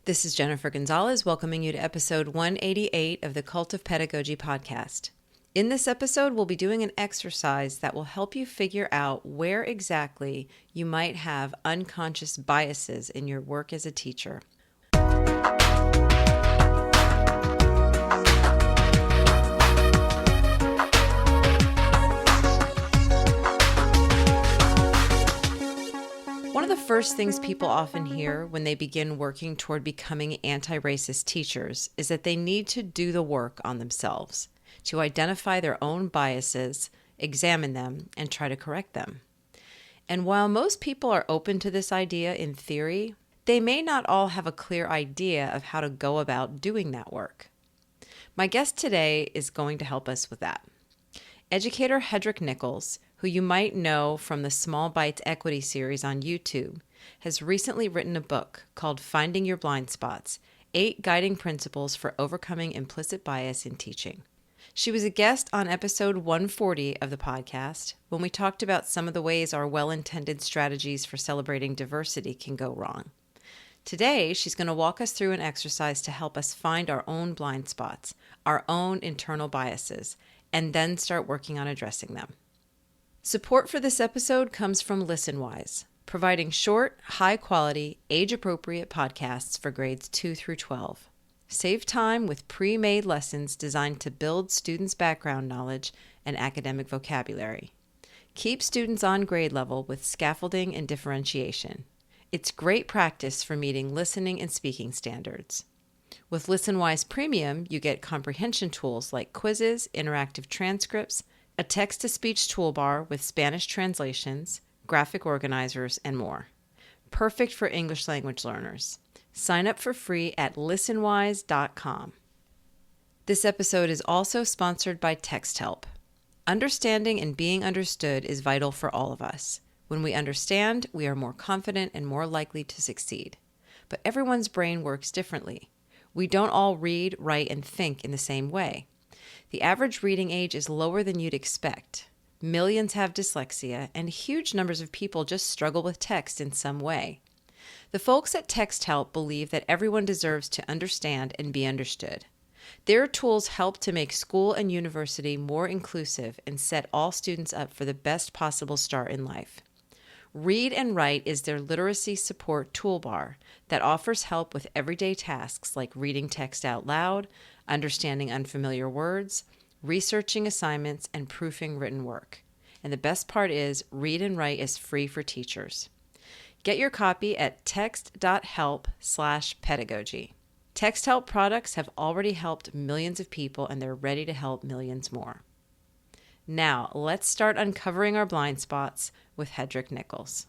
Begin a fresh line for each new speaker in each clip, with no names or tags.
This is Jennifer Gonzalez welcoming you to episode 188 of the Cult of Pedagogy podcast. In this episode, we'll be doing an exercise that will help you figure out where exactly you might have unconscious biases in your work as a teacher. One of the first things people often hear when they begin working toward becoming anti-racist teachers is that they need to do the work on themselves, to identify their own biases, examine them, and try to correct them. And while most people are open to this idea in theory, they may not all have a clear idea of how to go about doing that work. My guest today is going to help us with that. Educator Hedreich Nichols, who you might know from the Small Bites Equity series on YouTube, has recently written a book called Finding Your Blind Spots: 8 Guiding Principles for Overcoming Implicit Bias in Teaching. She was a guest on episode 140 of the podcast when we talked about some of the ways our well-intended strategies for celebrating diversity can go wrong. Today, she's going to walk us through an exercise to help us find our own blind spots, our own internal biases, and then start working on addressing them. Support for this episode comes from ListenWise, providing short, high-quality, age-appropriate podcasts for grades 2 through 12. Save time with pre-made lessons designed to build students' background knowledge and academic vocabulary. Keep students on grade level with scaffolding and differentiation. It's great practice for meeting listening and speaking standards. With ListenWise Premium, you get comprehension tools like quizzes, interactive transcripts, a text-to-speech toolbar with Spanish translations, graphic organizers, and more. Perfect for English language learners. Sign up for free at listenwise.com. This episode is also sponsored by TextHelp. Understanding and being understood is vital for all of us. When we understand, we are more confident and more likely to succeed. But everyone's brain works differently. We don't all read, write, and think in the same way. The average reading age is lower than you'd expect. Millions have dyslexia, and huge numbers of people just struggle with text in some way. The folks at TextHelp believe that everyone deserves to understand and be understood. Their tools help to make school and university more inclusive and set all students up for the best possible start in life. Read and Write is their literacy support toolbar that offers help with everyday tasks like reading text out loud, understanding unfamiliar words, researching assignments, and proofing written work. And the best part is, Read and Write is free for teachers. Get your copy at text.help/pedagogy. TextHelp products have already helped millions of people, and they're ready to help millions more. Now, let's start uncovering our blind spots with Hedreich Nichols.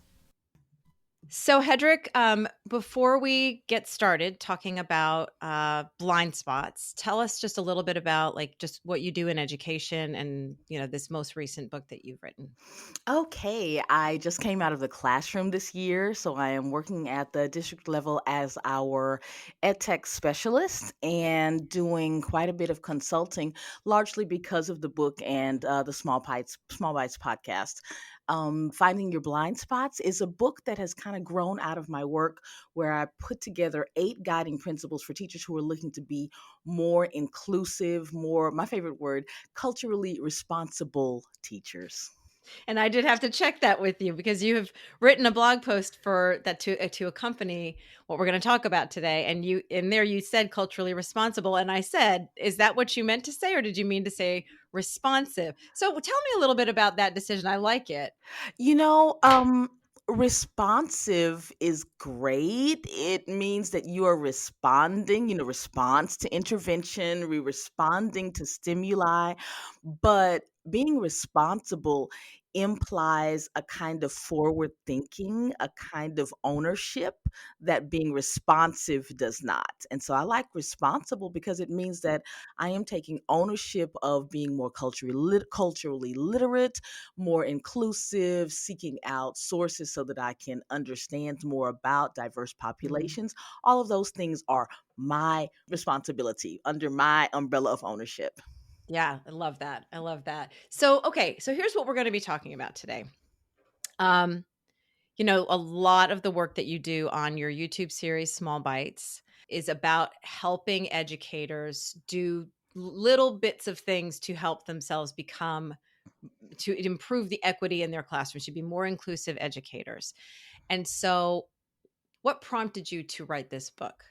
So, Hedreich, before we get started talking about blind spots, tell us just a little bit about just what you do in education and, this most recent book that you've written.
Okay, I just came out of the classroom this year, so I am working at the district level as our ed tech specialist and doing quite a bit of consulting, largely because of the book and the Small Bites podcast. Finding Your Blind Spots is a book that has kind of grown out of my work, where I put together 8 guiding principles for teachers who are looking to be more inclusive, more, my favorite word, culturally responsible teachers.
And I did have to check that with you because you have written a blog post for that to accompany what we're going to talk about today. And you in there you said culturally responsible, and I said, "Is that what you meant to say, or did you mean to say responsive?" So tell me a little bit about that decision. I like it.
You know, responsive is great. It means that you are responding, response to intervention, responding to stimuli. But being responsible implies a kind of forward thinking, a kind of ownership that being responsive does not. And so I like responsible because it means that I am taking ownership of being more culturally literate, more inclusive, seeking out sources so that I can understand more about diverse
Mhm.
populations. All of those things are my responsibility under my umbrella of ownership.
Yeah, I love that. I love that. So, okay, so here's what we're going to be talking about today. Um, A lot of the work that you do on your YouTube series, Small Bites, is about helping educators do little bits of things to help themselves to improve the equity in their classrooms, to be more inclusive educators. And so, what prompted you to write this book?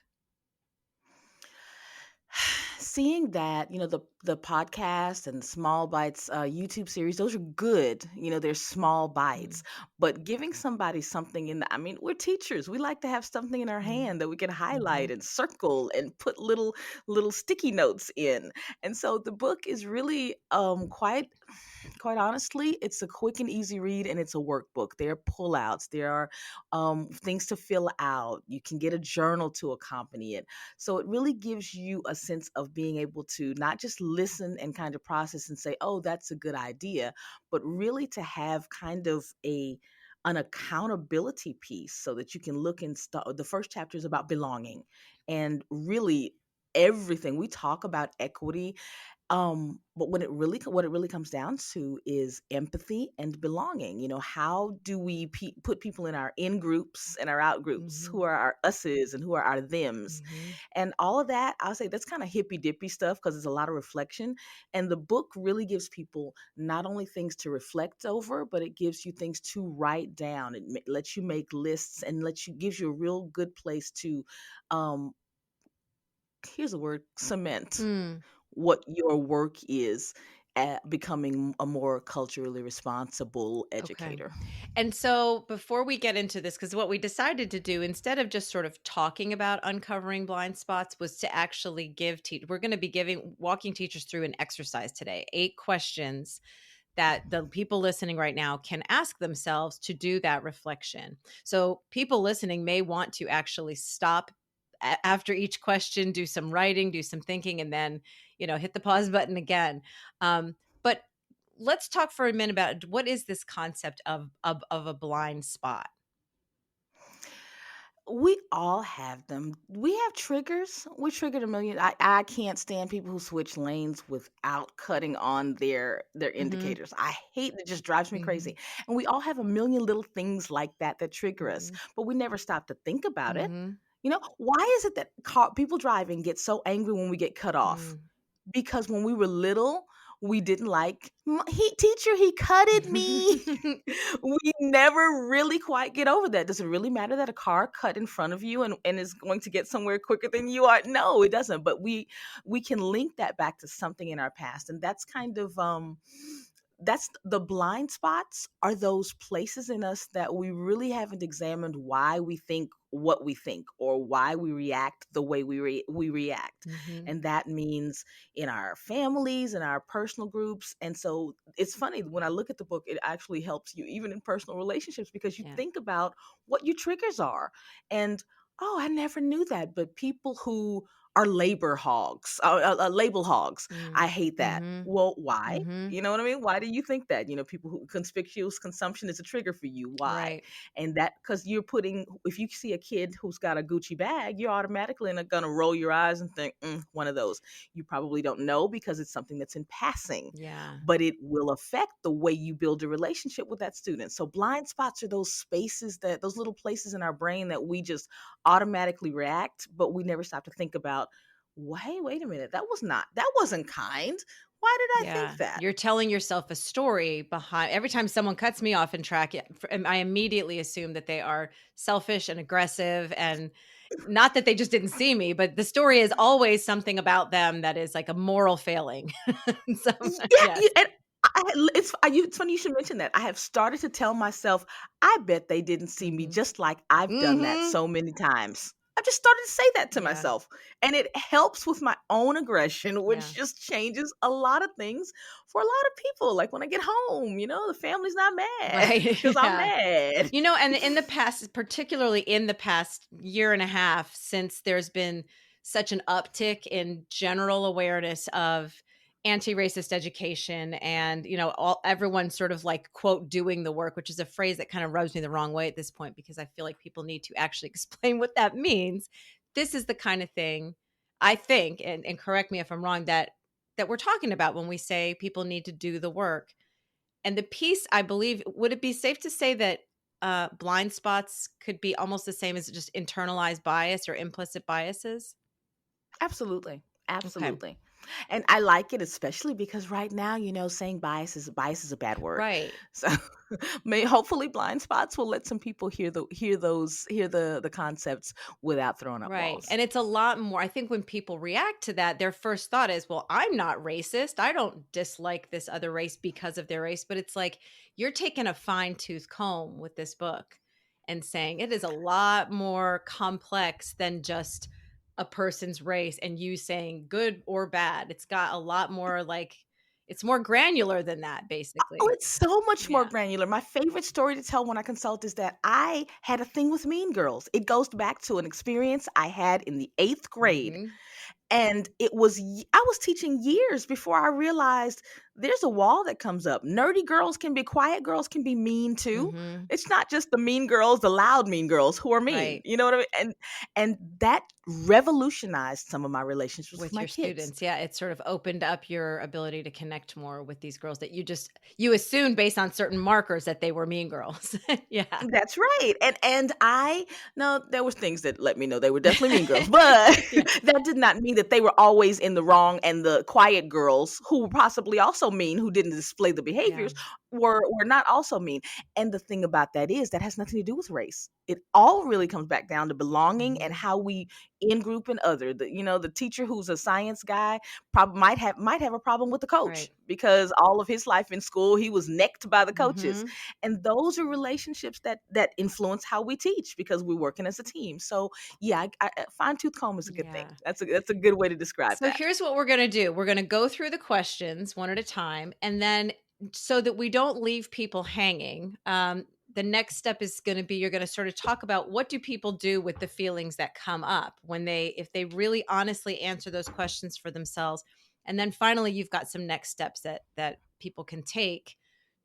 Seeing that, the podcast and Small Bites YouTube series, those are good. They're small bites,
Mm,
but giving somebody something I mean, we're teachers. We like to have something in our
mm,
hand that we can highlight
mhm,
and circle and put little sticky notes in. And so the book is really quite honestly, it's a quick and easy read, and it's a workbook. There are pullouts, there are things to fill out. You can get a journal to accompany it. So it really gives you a sense of being able to not just listen and kind of process and say, oh, that's a good idea, but really to have kind of an accountability piece so that you can look and start. The first chapter is about belonging, and really everything we talk about equity, but what it really comes down to is empathy and belonging. How do we put people in our in groups and our out groups?
mhm,
Who are our us's and who are our thems?
mhm.
And all of that, I'll say that's kind of hippy dippy stuff because it's a lot of reflection. And the book really gives people not only things to reflect over, but it gives you things to write down. It lets you make lists and gives you a real good place to, um, here's a word, cement
Mm,
what your work is at becoming a more culturally responsible
okay.
educator.
And so before we get into this, because what we decided to do instead of just sort of talking about uncovering blind spots was to actually we're going to be walking teachers through an exercise today, 8 questions that the people listening right now can ask themselves to do that reflection. So people listening may want to actually stop after each question, do some writing, do some thinking, and then, hit the pause button again. But let's talk for a minute about what is this concept of a blind spot.
We all have them. We have triggers. We triggered a million. I can't stand people who switch lanes without cutting on their
Hmm.
indicators. I hate it. Just drives me
Hmm.
crazy. And we all have a million little things like that trigger us,
Hmm.
but we never stop to think about it.
Hmm.
Why is it that people driving get so angry when we get cut off? Because when we were little, we didn't like, he teacher, he cutted me." We never really quite get over that. Does it really matter that a car cut in front of you and is going to get somewhere quicker than you are? No, it doesn't. But we can link that back to something in our past. And that's kind of that's the blind spots are those places in us that we really haven't examined why we think what we think or why we react the way we react.
Hmm.
And that means in our families and our personal groups. And so it's funny when I look at the book, it actually helps you even in personal relationships because you
Yeah.
think about what your triggers are. And oh, I never knew that. But people who are labor hogs, label hogs,
Mm.
I hate that.
Hmm.
Well, why?
Hmm.
You know what I mean? Why do you think that? People who conspicuous consumption is a trigger for you. Why?
Right.
And that because you're putting, if you see a kid who's got a Gucci bag, you're automatically gonna roll your eyes and think, one of those. You probably don't know because it's something that's in passing,
Yeah.
but it will affect the way you build a relationship with that student. So blind spots are those spaces those little places in our brain that we just automatically react, but we never stop to think about, wait a minute, that wasn't kind. Why did I think
Yeah,
that?
you're telling yourself a story behind every time someone cuts me off in track. I immediately assume that they are selfish and aggressive, and not that they just didn't see me, but the story is always something about them that is like a moral failing. So,
Yeah,
yes.
and it's funny you should mention that. I have started to tell myself, I bet they didn't see me
Hmm.
just like I've done that
Hmm.
so many times. I've just started to say that to
Yeah.
myself, and it helps with my own aggression,
Yeah.
which just changes a lot of things for a lot of people. Like when I get home, the family's not mad
Right.
because I'm
Yeah.
mad.
And in the past, particularly in the past year and a half, since there's been such an uptick in general awareness of anti-racist education and, everyone sort of like, quote, doing the work, which is a phrase that kind of rubs me the wrong way at this point because I feel like people need to actually explain what that means. This is the kind of thing I think, and correct me if I'm wrong, that we're talking about when we say people need to do the work. And the piece, I believe, would it be safe to say that blind spots could be almost the same as just internalized bias or implicit biases?
Absolutely.
Okay.
Absolutely. And I like it especially because right now, saying bias is a bad word.
Right.
So may hopefully blind spots will let some people hear the concepts without throwing up
Right.
walls.
And it's a lot more. I think when people react to that, their first thought is, well, I'm not racist. I don't dislike this other race because of their race. But it's like you're taking a fine tooth comb with this book and saying it is a lot more complex than just a person's race and you saying good or bad. It's got a lot more like, it's more granular than that,
Oh,
basically.
it's so much more
Yeah.
granular. My favorite story to tell when I consult is that I had a thing with Mean Girls. It goes back to an experience I had in the 8th grade.
Hmm.
And I was teaching years before I realized there's a wall that comes up. Nerdy girls can be quiet, girls can be mean too.
Hmm.
It's not just the mean girls, the loud mean girls who are mean.
Right.
You know what I mean? And that revolutionized some of my relationships with
With
my
your
kids.
students, yeah, it sort of opened up your ability to connect more with these girls that you assumed based on certain markers that they were mean girls. Yeah.
That's right. And I no, there was things that let me know they were definitely mean girls, but
Yeah,
that did not mean that they were always in the wrong, and the quiet girls who were possibly also mean, who didn't display the
yeah.
behaviors, were not also mean. And the thing about that is that has nothing to do with race. It all really comes back down to belonging and
Mhm.
how we in group and other. The teacher who's a science guy probably might have a problem with the coach
Right.
because all of his life in school he was necked by the coaches,
Mhm.
and those are relationships that influence how we teach because we're working as a team. So yeah, fine tooth comb is a good thing.
Yeah.
That's a good way to describe
So
that.
here's what we're going to do. We're going to go through the questions one at a time. And then, so that we don't leave people hanging, the next step is going to be you're going to sort of talk about what do people do with the feelings that come up when if they really honestly answer those questions for themselves. And then finally, you've got some next steps that people can take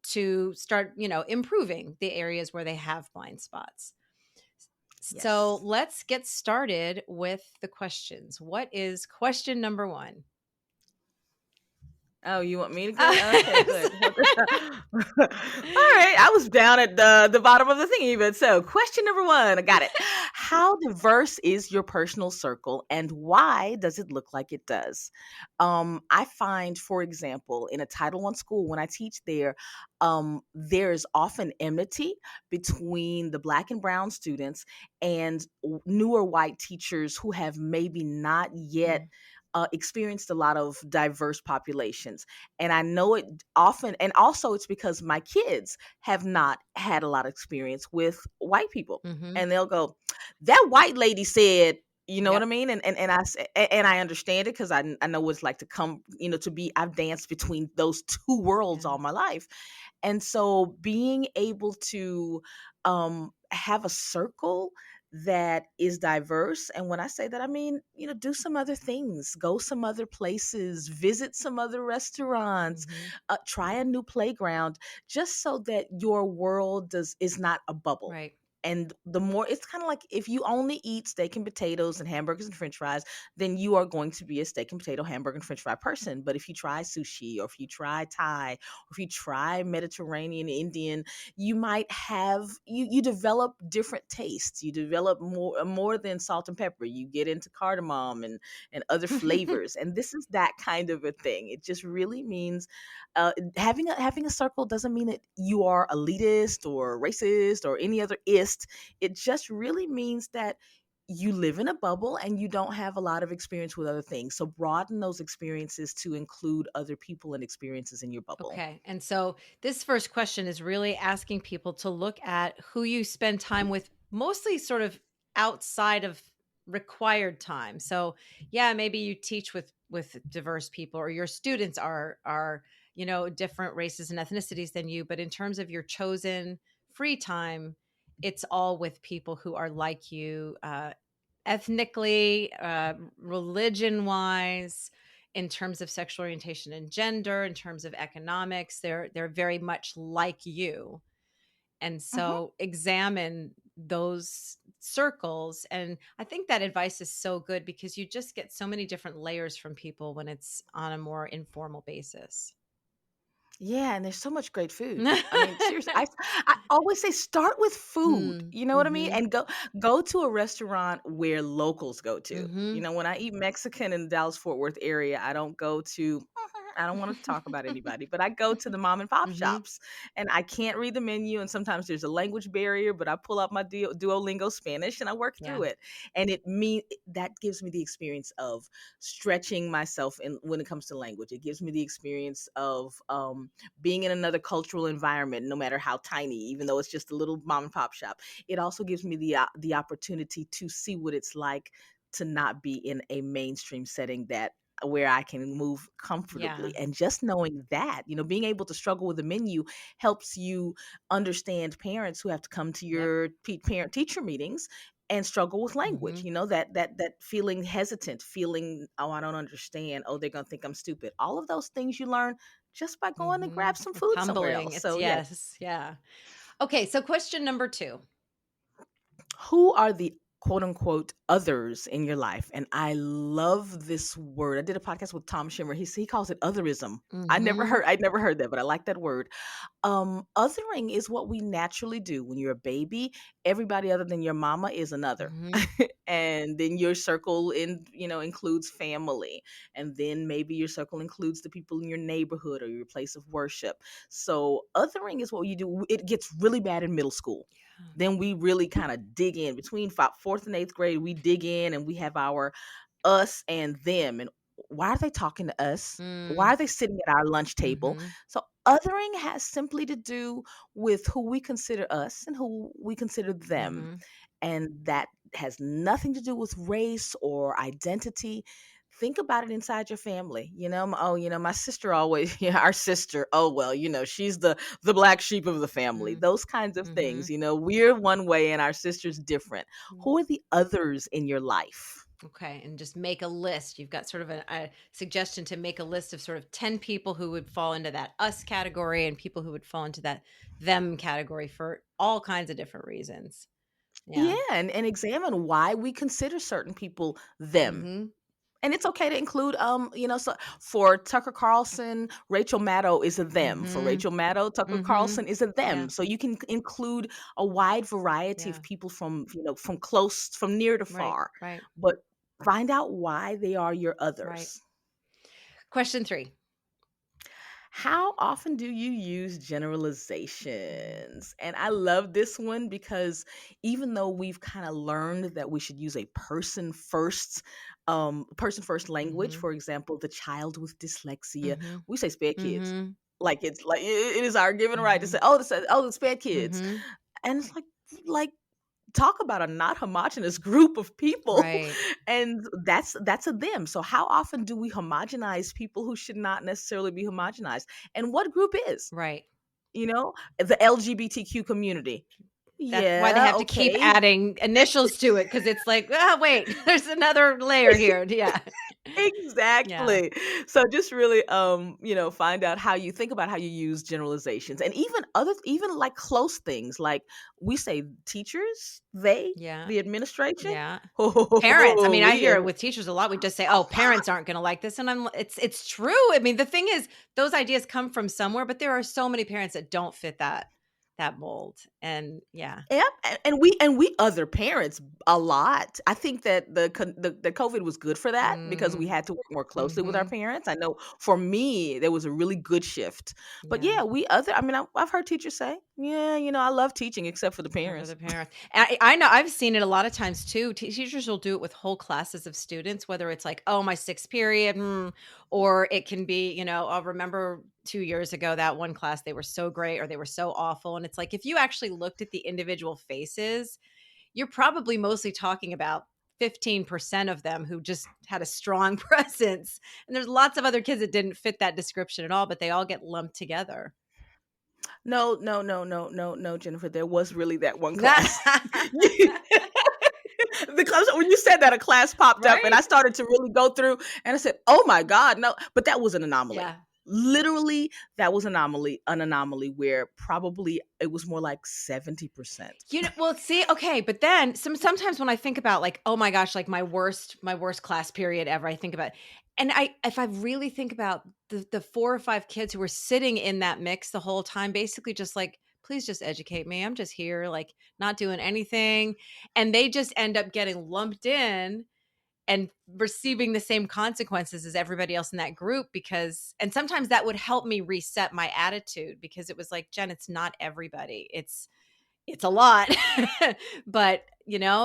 to start, improving the areas where they have blind spots. So
Yes.
let's get started with the questions. What is question number one?
Oh, you want me to go? Okay,
Uh,
good. All right, I was down at the bottom of the thingy, but so question number one, I got it. How diverse is your personal circle, and why does it look like it does? I find, for example, in a Title I school, when I teach there, there is often enmity between the Black and Brown students and newer white teachers who have maybe not yet
Mm,
experienced a lot of diverse populations. And I know it often, and also it's because my kids have not had a lot of experience with white people.
mhm.
And they'll go, that white lady said, you know what I
Yep.
mean? And I understand it because I know what it's like to come, to be, I've danced between those two worlds
Yeah.
all my life. And so being able to have a circle that is diverse. And when I say that, I mean, do some other things, go some other places, visit some other restaurants,
Mhm.
try a new playground, just so that your world is not a bubble.
Right.
And the more, it's kind of like if you only eat steak and potatoes and hamburgers and french fries, then you are going to be a steak and potato, hamburger and french fry person. But if you try sushi, or if you try Thai, or if you try Mediterranean, Indian, you might have you develop different tastes. You develop more than salt and pepper. You get into cardamom and other flavors. And this is that kind of a thing. It just really means having a circle doesn't mean that you are elitist or racist or any other ist. It just really means that you live in a bubble and you don't have a lot of experience with other things. So broaden those experiences to include other people and experiences in your bubble.
Okay. And so this first question is really asking people to look at who you spend time with, mostly sort of outside of required time. So, yeah, maybe you teach with diverse people or your students are, different races and ethnicities than you, but in terms of your chosen free time, it's all with people who are like you, ethnically, religion wise, in terms of sexual orientation and gender, in terms of economics, they're very much like you. And
Mhm.
so examine those circles. And I think that advice is so good because you just get so many different layers from people when it's on a more informal basis.
Yeah, and there's so much great food. I mean, seriously, I always say start with food.
Mm,
You know what I mean?
mhm,
And go to a restaurant where locals go to. You
mhm.
know, when I eat Mexican in the Dallas Fort Worth area, I don't go to. I don't want to talk about anybody, but I go to the mom and pop
Mhm.
shops, and I can't read the menu, and sometimes there's a language barrier. But I pull out my Duolingo Spanish and I work
Yeah,
through it, and that gives me the experience of stretching myself in when it comes to language. It gives me the experience of being in another cultural environment, no matter how tiny, even though it's just a little mom and pop shop. It also gives me the opportunity to see what it's like to not be in a mainstream setting that where I can move
yeah,
comfortably. And just knowing that, being able to struggle with the menu helps you understand parents who have to come to
yep,
your parent teacher meetings and struggle with language.
mhm,
That feeling hesitant, feeling, oh, I don't understand, oh, they're gonna think I'm stupid. All of those things you learn just by going to grab
mhm.
some
It's
food somewhere
humbling,
else.
it's
So yeah,
yes, yeah. Okay, so question number 2.
who are the quote unquote others in your life? And I love this word. I did a podcast with Tom Schimmer. He calls it otherism.
Mhm,
I'd never heard that, but I like that word. Othering is what we naturally do when you're a baby. Everybody other than your mama is another.
mhm,
And then your circle includes family, and then maybe your circle includes the people in your neighborhood or your place of worship. So othering is what you do. It gets really bad in middle school.
yeah,
Then we really kind of dig in between fourth and eighth grade. We dig in and we have our us and them. And why are they talking to us? Why
mm,
are they sitting at our lunch table?
mhm,
So othering has simply to do with who we consider us and who we consider them.
mhm,
And that has nothing to do with race or identity. Think about it inside your family. Oh, my sister always, yeah, our sister. Oh, well, she's the black sheep of the family.
mm,
Those kinds of things.
mhm,
We're one way and our sister's different.
mm.
Who are the others in your life?
Okay, and just make a list. You've got sort of a suggestion to make a list of sort of 10 people who would fall into that us category and people who would fall into that them category for all kinds of different reasons.
Yeah,
Yeah.
and examine why we consider certain people them.
Mhm.
And it's okay to include, so for Tucker Carlson, Rachel Maddow is a them. For
Mhm.
Rachel Maddow, Tucker
Mhm.
Carlson is a
Yeah.
them. So you can include a wide variety
Yeah.
of people from near to
Right.
far,
Right.
but find out why they are your
Right.
others.
Question 3.
How often do you use
Mm.
generalizations? And I love this one because even though we've kind of learned that we should use a person first language,
Mhm.
for example, the child with dyslexia,
Mhm.
we say sped kids.
Mhm.
Like it's like it is our given right to say,
Mhm.
the sped kids.
Mhm.
And it's like talk about a not homogenous group of people
Right.
and that's a them. So how often do we homogenize people who should not necessarily be homogenized? And what group is,
Right.
the LGBTQ community?
That's why they
Yeah,
have to keep
okay.
adding initials to it because it's like, "Ah, wait, there's another layer here." Yeah. Yeah.
Exactly. So just really find out how you think about how you use generalizations, and even like close things, like we say teachers, they,
Yeah.
the administration.
Yeah. Parents, I
Oh,
mean, I
we
hear
and
it with teachers a lot. We just say, "Oh, parents aren't gonna like this," and it's true. I mean, the thing is, those ideas come from somewhere, but there are so many parents that don't fit that mold, and yeah.
Yep, and we other parents a lot. I think that the COVID was good for that because we
Mhm.
had to work more closely with our
Mhm.
parents. I know for me there was a really good shift. But
Yeah.
yeah, I mean, I've heard teachers say, "Yeah, I love teaching except for the
Except for
parents."
the parents. I know I've seen it a lot of times too. Teachers will do it with whole classes of students, whether it's like, oh, my sixth period, or it can be, I'll remember 2 years ago that one class, they were so great or they were so awful. And it's like, if you actually looked at the individual faces, you're probably mostly talking about 15% of them who just had a strong presence. And there's lots of other kids that didn't fit that description at all, but they all get lumped together.
No, no, no, no, no, no, Jennifer. There was really that one class. The class when you said that, a class popped up and I
Right?
started to really go through and I said, "Oh my God, no." But that was an anomaly.
Yeah.
Literally, that was an anomaly where probably it was more like 70%.
You know, well, see, okay, but then sometimes when I think about like, oh my gosh, like my worst class period ever, I think about, and if I really think about the 4 or 5 kids who were sitting in that mix the whole time, basically just like, please just educate me. I'm just here, like not doing anything, and they just end up getting lumped in and receiving the same consequences as everybody else in that group, because and sometimes that would help me reset my attitude, because it was like, Jen, it's not everybody. It's a lot. But,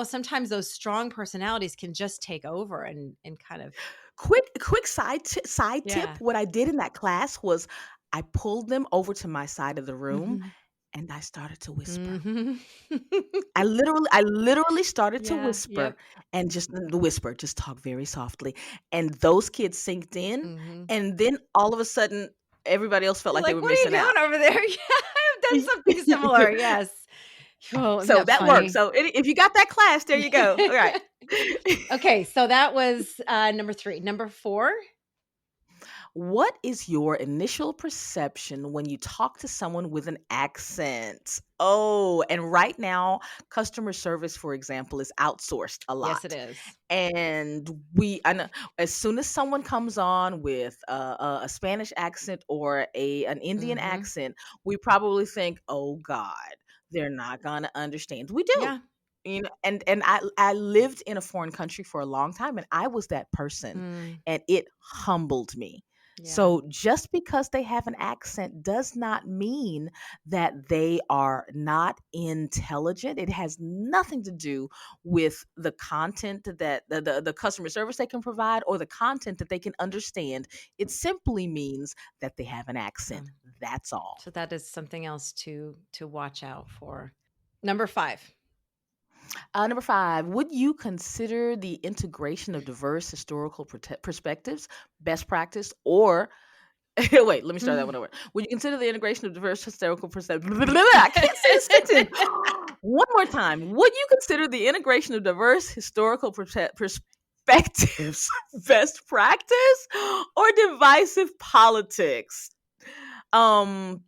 sometimes those strong personalities can just take over and kind of
Quick side tip,
yeah.
what I did in that class was I pulled them over to my side of the room
Mhm.
and I started to whisper.
Mhm.
I literally started to
Yeah,
whisper
yep.
and just the whisper, just talk very softly. And those kids synced in,
Mhm.
and then all of a sudden, everybody else felt
You're
like they
like,
were
"What are you
missing out.
doing over there?" Yeah, I've done something similar, yes. Oh, isn't
So
that
that worked.
funny?
So if you got that class, there you go. All right.
Okay, so that was, number 3. Number 4?
What is your initial perception when you talk to someone with an accent? Oh, and right now, customer service, for example, is outsourced a
Yes, it
lot.
is.
And I know as soon as someone comes on with a Spanish accent or an Indian
Mhm.
accent, we probably think, "Oh God, they're not gonna understand." We do,
Yeah.
and I lived in a foreign country for a long time, and I was that person,
Mm,
and it humbled me.
yeah.
So just because they have an accent does not mean that they are not intelligent. It has nothing to do with the content that the customer service they can provide or the content that they can understand. It simply means that they have an accent.
Um,
That's all.
so that is something else to watch out for. Number 5.
Number five, would you consider the integration of diverse historical perspectives best practice or wait, let me start that one over. Would you consider the integration of diverse historical perspectives? I can't say the sentence. One more time. Would you consider the integration of diverse historical perspectives best practice or divisive politics? Um,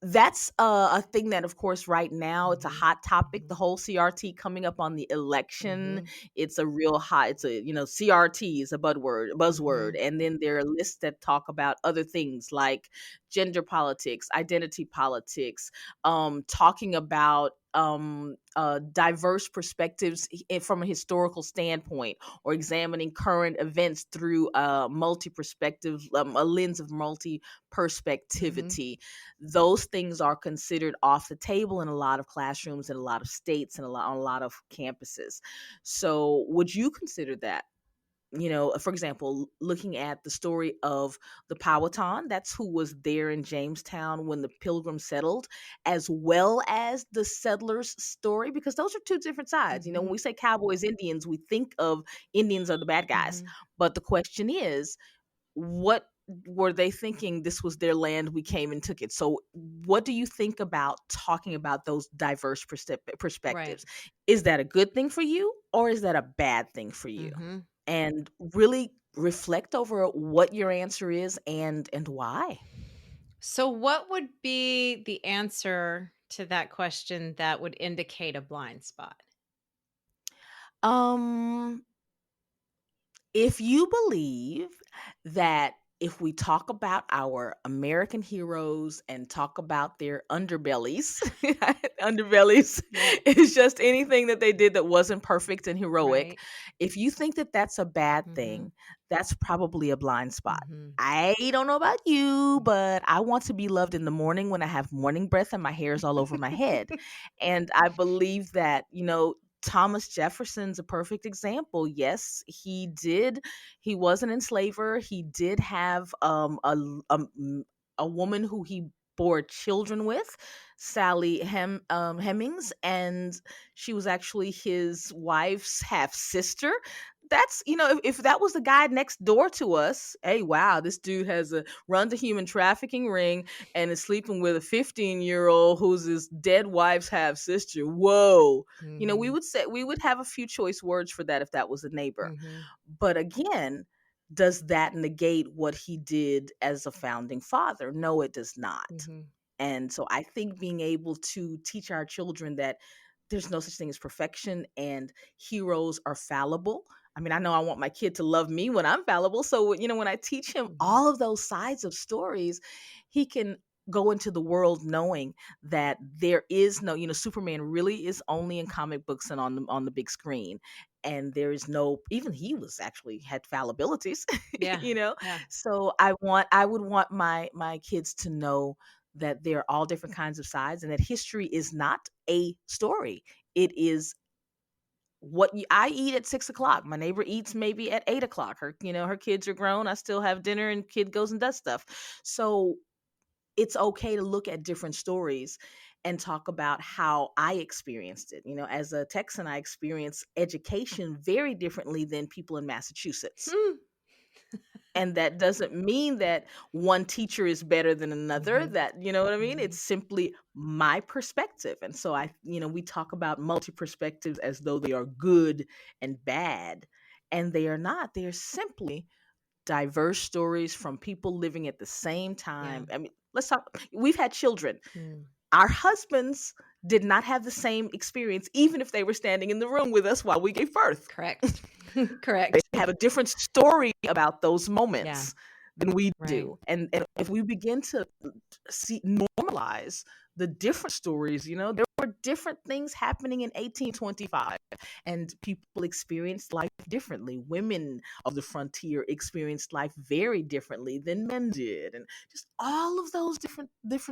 that's a thing that, of course, right now it's a
Mhm.
hot topic. The
Mhm.
whole CRT coming up on the election,
Mhm.
it's a real hot. It's a CRT is a buzzword,
Mhm.
and then there are lists that talk about other things like gender politics, identity politics, talking about diverse perspectives from a historical standpoint, or examining current events through multi perspective, a lens of multi
Mhm.
perspectivity. Those things are considered off the table in a lot of classrooms in a lot of states and on a lot of campuses. So would you consider that? For example, looking at the story of the Powhatan, that's who was there in Jamestown when the Pilgrims settled, as well as the settlers' story, because those are two different sides. When
Mhm.
we say cowboys, Indians, we think of Indians are the bad guys.
Mhm.
But the question is, what were they thinking? This was their land, we came and took it. So what do you think about talking about those diverse
Right.
perspectives? Is that a good thing for you or is that a bad thing for you?
Mhm.
And really reflect over what your answer is and why.
So what would be the answer to that question that would indicate a blind spot?
um If you believe that if we talk about our American heroes and talk about their underbellies, underbellies
Yep.
is just anything that they did that wasn't perfect and heroic.
Right.
If you think that that's a bad
Mhm.
thing, that's probably a blind spot.
Mhm.
I don't know about you, but I want to be loved in the morning when I have morning breath and my hair is all over my head. And I believe that, Thomas Jefferson's a perfect example. Yes, he did. He was an enslaver. He did have a woman who he bore children with, Sally Hemings, and she was actually his wife's half sister. That's if that was the guy next door to us, hey, wow, this dude has a run to human trafficking ring and is sleeping with a 15-year-old who's his dead wife's half sister. Whoa. We
Mhm.
would have a few choice words for that if that was a neighbor.
Mhm.
But again, does that negate what he did as a founding father? No, it does not.
Mm-hmm.
And so I think being able to teach our children that there's no such thing as perfection and heroes are fallible. I mean, I know I want my kid to love me when I'm fallible. So, when I teach him
Mm-hmm.
all of those sides of stories, he can go into the world knowing that there is no, Superman really is only in comic books and on the big screen. And there is no, even he was actually had fallibilities,
Yeah.
you know.
Yeah.
So I would want my kids to know that there are all different kinds of sides and that history is not a story. It is what I eat at 6 o'clock. My neighbor eats maybe at 8 o'clock. Her kids are grown. I still have dinner and kid goes and does stuff. So it's okay to look at different stories and talk about how I experienced it. As a Texan, I experience education very differently than people in Massachusetts.
Hmm.
And that doesn't mean that one teacher is better than another.
Mm-hmm.
That, you know what I mean?
Mm-hmm.
It's simply my perspective. And so we talk about multi perspectives as though they are good and bad, and they are not. They are simply diverse stories from people living at the same
Yeah.
time. I mean, let's talk. We've had children.
Mm.
Our husbands did not have the same experience, even if they were standing in the room with us while we gave birth.
Correct.
They
Correct.
have a different story about those
Yeah.
moments than we
Right.
do. And if we begin to normalize the different stories, there were different things happening in 1825, and people experienced life differently. Women of the frontier experienced life very differently than men did, and just all of those different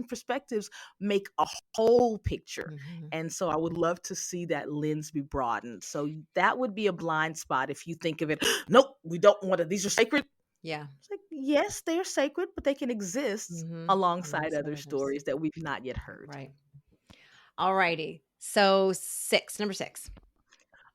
perspectives make a whole picture.
Mm-hmm.
And so I would love to see that lens be broadened. So that would be a blind spot if you think of it, nope, we don't want to, these are sacred.
Yeah.
It's like, yes, they are sacred, but they can exist
Mm-hmm.
alongside
Alongside
other
others.
stories that we've not yet heard.
Right. All righty. So number six.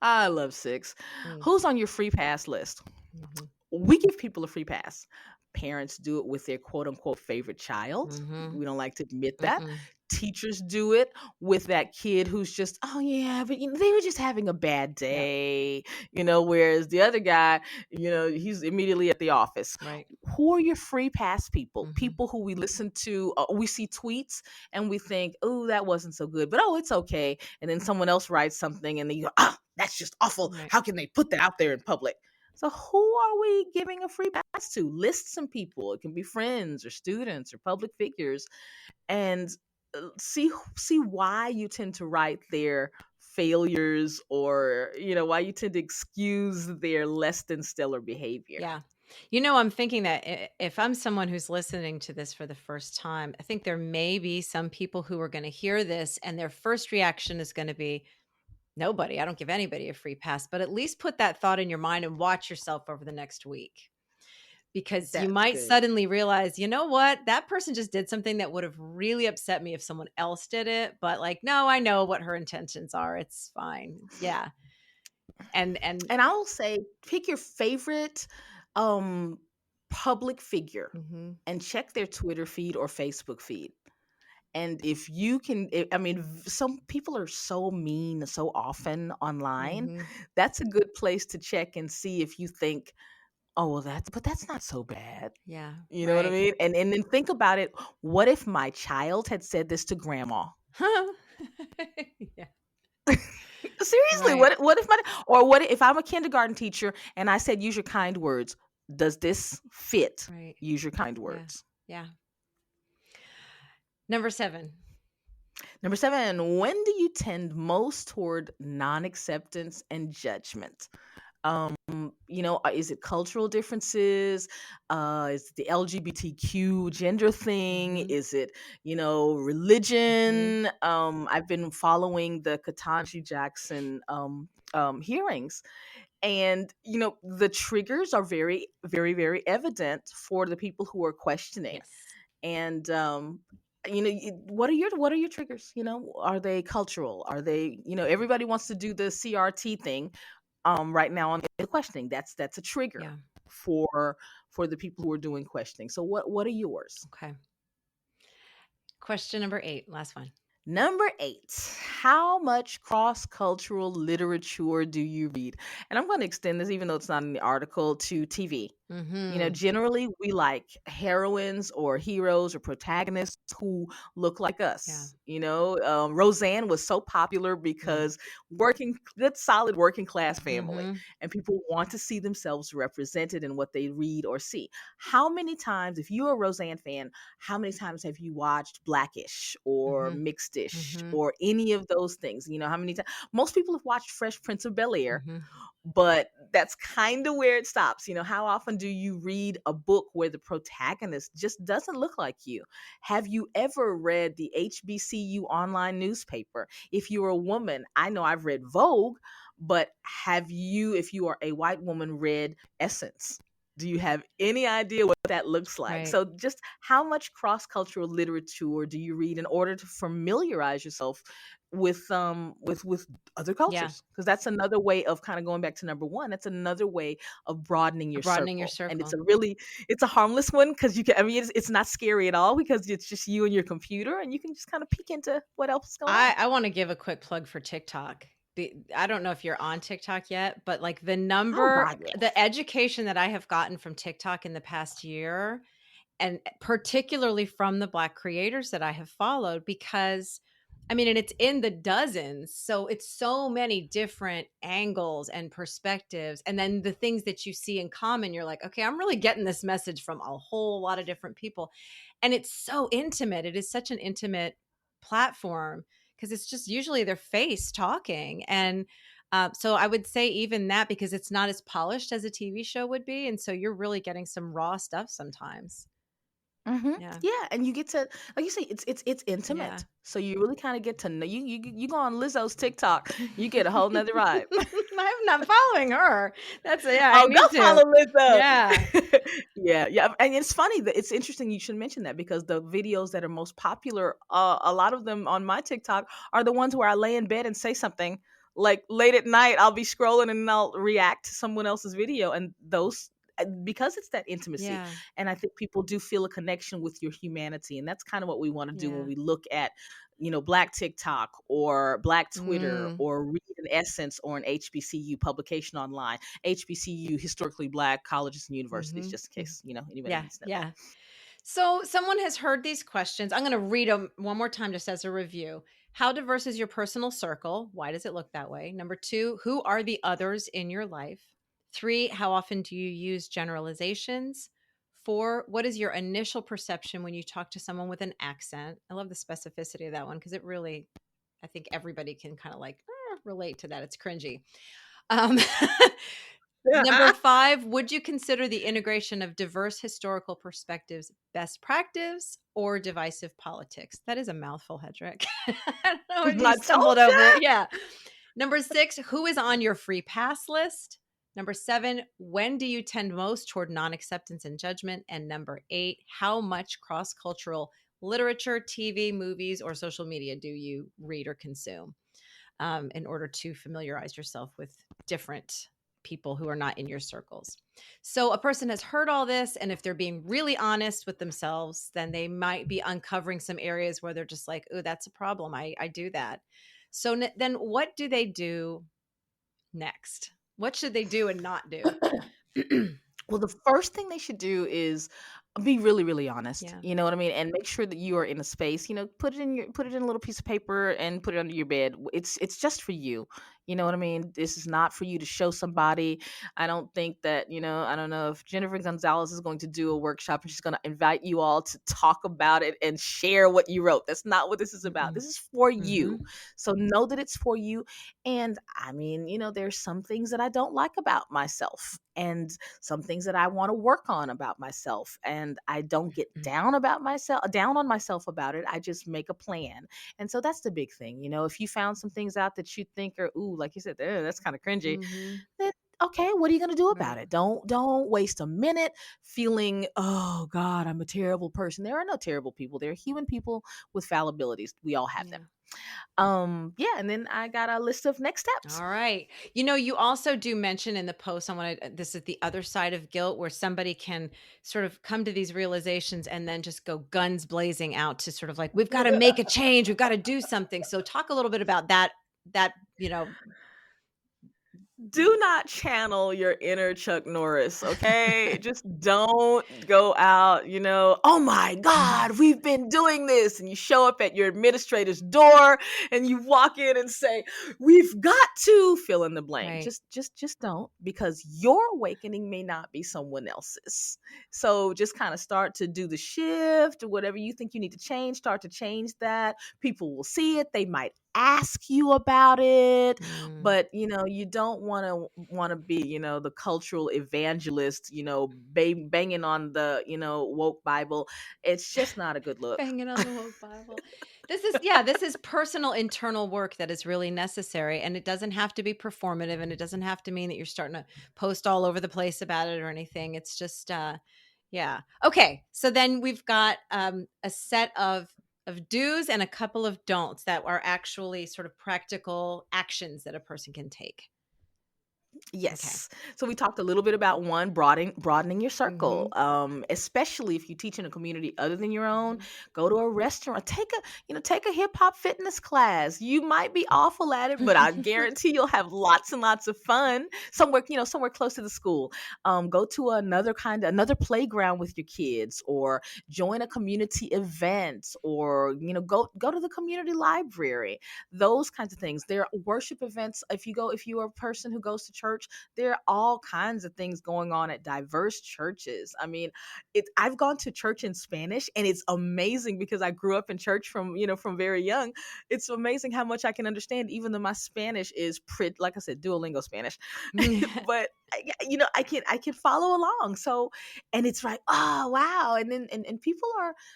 I love six.
Mm.
Who's on your free pass list?
Mm-hmm.
We give people a free pass. Parents do it with their quote unquote favorite child.
Mm-hmm.
We don't like to admit that.
Mm-mm.
Teachers do it with that kid who's just, oh yeah, but they were just having a bad
Yep.
day, whereas the other guy, he's immediately at the office.
Right.
Who are your free pass people?
Mm-hmm.
People who we listen to, we see tweets and we think, oh, that wasn't so good, but oh, it's okay. And then someone else writes something and then you go, ah, that's just awful.
Right.
How can they put that out there in public? So who are we giving a free pass to? List some people. It can be friends or students or public figures, and see why you tend to write their failures, or why you tend to excuse their less than stellar behavior.
Yeah. I'm thinking that if I'm someone who's listening to this for the first time, I think there may be some people who are going to hear this and their first reaction is going to be, nobody, I don't give anybody a free pass, but at least put that thought in your mind and watch yourself over the next week. Because you
That's
might
good.
suddenly realize, you know what, that person just did something that would have really upset me if someone else did it. But no, I know what her intentions are. It's fine. Yeah. And
And I'll say, pick your favorite um public figure
mm-hmm,
and check their Twitter feed or Facebook feed. And if you can, I mean, some people are so mean so often online.
mm-hmm,
That's a good place to check and see if you think, oh, well, that's not so bad.
yeah,
You know what I
right.
mean? And then think about it. What if my child had said this to grandma?
Yeah,
Seriously,
right,
what if what if I'm a kindergarten teacher and I said use your kind words? Does this fit?
right.
Use your kind
Yeah,
words.
yeah. Number 7.
Number 7, when do you tend most toward non-acceptance and judgment? Is it cultural differences? Is it the LGBTQ gender thing?
Mm-hmm,
Is it,
mm-hmm.
religion? I've been following the Ketanji Jackson hearings, and the triggers are very, very, very evident for the people who are questioning.
Yes.
And what are your triggers? Are they cultural? Are they, everybody wants to do the CRT thing right now on the questioning. That's a trigger
Yeah.
for the people who are doing questioning. So what are yours?
Okay. Question number 8. Last one.
Number 8, how much cross-cultural literature do you read? And I'm going to extend this, even though it's not in the article, to TV.
Mhm.
Generally we like heroines or heroes or protagonists who look like
Yeah.
us. Roseanne was so popular
Mm.
because good, solid working class family,
Mhm.
and people want to see themselves represented in what they read or see. How many times, if you're a Roseanne fan, how many times have you watched Blackish or
Mhm.
Mixedish
Mhm.
or any of those things? How many times? Most people have watched Fresh Prince of Bel-Air,
Mhm.
but that's kind of where it stops. How often do you read a book where the protagonist just doesn't look like you? Have you ever read the HBCU online newspaper? If you're a woman, I know I've read Vogue, but have you, if you are a white woman, read Essence? Do you have any idea what that looks like?
Right.
So, just how much cross cultural literature do you read in order to familiarize yourself with other
Yeah.
cultures? Because that's another way of kind of going back to number one. That's another way of broadening your
Broadening your
circle, and
circle.
it's a harmless one because you can. I mean, it's not scary at all because it's just you and your computer, and you can just kind of peek into what else is going on.
I want to give a quick plug for TikTok. I don't know if you're on TikTok yet, but like
Oh God,
the
yes.
education that I have gotten from TikTok in the past year, and particularly from the Black creators that I have followed, because I mean, and it's in the dozens. So it's so many different angles and perspectives. And then the things that you see in common, you're like, okay, I'm really getting this message from a whole lot of different people. And it's so intimate. It is such an intimate platform because it's just usually their face talking. And so I would say even that, because it's not as polished as a TV show would be. And so you're really getting some raw stuff sometimes. Yeah.
Yeah, and you get to, like you say, it's
Yeah.
intimate. So you really kind of get to know you go on Lizzo's TikTok, you get a whole nother vibe.
I'm not following her. Yeah, I
Oh, go
need to.
follow Lizzo.
Yeah.
Yeah, yeah, and it's funny that it's interesting you should mention that because the videos that are most popular, a lot of them on my TikTok are the ones where I lay in bed and say something. Like late at night, I'll be scrolling and I'll react to someone else's video, and those because it's that intimacy,
Yeah.
and I think people do feel a connection with your humanity, and that's kind of what we want to do when
Yeah.
we look at Black TikTok or Black Twitter
Mm.
or read an Essence or an HBCU publication online. HBCU, historically Black colleges and universities,
Mhm.
just in
Mhm.
case anybody
Yeah.
needs to know that.
Yeah. So someone has heard these questions. I'm going to read them one more time just as a review. How diverse is your personal circle? Why does it look that way? Number 2, who are the others in your life? 3, how often do you use generalizations? 4, what is your initial perception when you talk to someone with an accent? I love the specificity of that one because it really, I think everybody can kind of like relate to that. It's cringy. Um, Number 5, would you consider the integration of diverse historical perspectives best practice or divisive politics? That is a mouthful, Hedrick. I don't know if you
I
stumbled
told
over it.
you.
Yeah. Number 6, who is on your free pass list? Number 7, when do you tend most toward non acceptance and judgment? And number 8, how much cross cultural literature, TV, movies, or social media do you read or consume in order to familiarize yourself with different people who are not in your circles? So a person has heard all this, and if they're being really honest with themselves, then they might be uncovering some areas where they're just like, oh, that's a problem. I do that. So then what do they do next? What should they do and not do?
Well, the first thing they should do is be really, really honest.
Yeah.
You know what I mean? And make sure that you are in a space. Put it in a little piece of paper and put it under your bed. It's just for you. You know what I mean? This is not for you to show somebody. I don't think that, I don't know if Jennifer Gonzalez is going to do a workshop and she's going to invite you all to talk about it and share what you wrote. That's not what this is about.
Mm-mm.
This is for
Mm-hmm.
you. So know that it's for you. And I mean, there's some things that I don't like about myself. And some things that I want to work on about myself. And I don't get down on myself about it. I just make a plan. And so that's the big thing. If you found some things out that you think are, ooh, like you said, that's kind of cringy,
Mm-hmm.
then okay, what are you going to do about
Right.
it? Don't waste a minute feeling, oh God, I'm a terrible person. There are no terrible people. There are human people with fallibilities. We all have them.
Yeah.
Yeah, and then I got a list of next steps.
All right. You also do mention in the post, this is the other side of guilt where somebody can sort of come to these realizations and then just go guns blazing out to sort of like, we've got to make a change. We've got to do something. So talk a little bit about that, you know,
do not channel your inner Chuck Norris, okay? Just don't go out, oh my God, we've been doing this. And you show up at your administrator's door and you walk in and say, we've got to fill in the blank.
Right.
Just don't, because your awakening may not be someone else's. So just kind of start to do the shift, whatever you think you need to change, start to change that. People will see it. They might ask you about it,
Mm.
but you don't want to be the cultural evangelist, banging on the woke Bible. It's just not a good look.
Banging on the woke Bible. This is personal internal work that is really necessary, and it doesn't have to be performative, and it doesn't have to mean that you're starting to post all over the place about it or anything. It's just yeah. Okay. So then we've got a set of do's and a couple of don'ts that are actually sort of practical actions that a person can take. Okay.
Yes. So we talked a little bit about one, broadening your circle.
Mhm.
Especially if you teach in a community other than your own.
Mhm.
Go to a restaurant, take a hip hop fitness class. You might be awful at it, but I guarantee you'll have lots and lots of fun somewhere close to the school. Go to another playground with your kids, or join a community event, or go to the community library. Those kinds of things. There are worship events. If you are a person who goes to church, there are all kinds of things going on at diverse churches. I mean, I've gone to church in Spanish, and it's amazing because I grew up in church from very young. It's amazing how much I can understand, even though my Spanish is pretty, like I said, Duolingo Spanish. But I can follow along. So, and it's like, oh wow. And then and people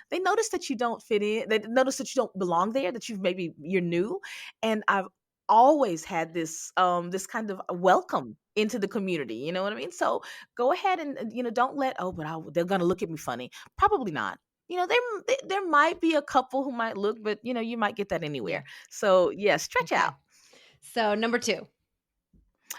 they notice that you don't fit in. They notice that you don't belong there, that you're new. And I've always had this kind of welcome into the community. You know what I mean? So go ahead and don't let, oh, but they're gonna look at me funny. Probably not. There might be a couple who might look, but you might get that
Yeah.
anywhere. So yeah, stretch out.
Okay. So number 2.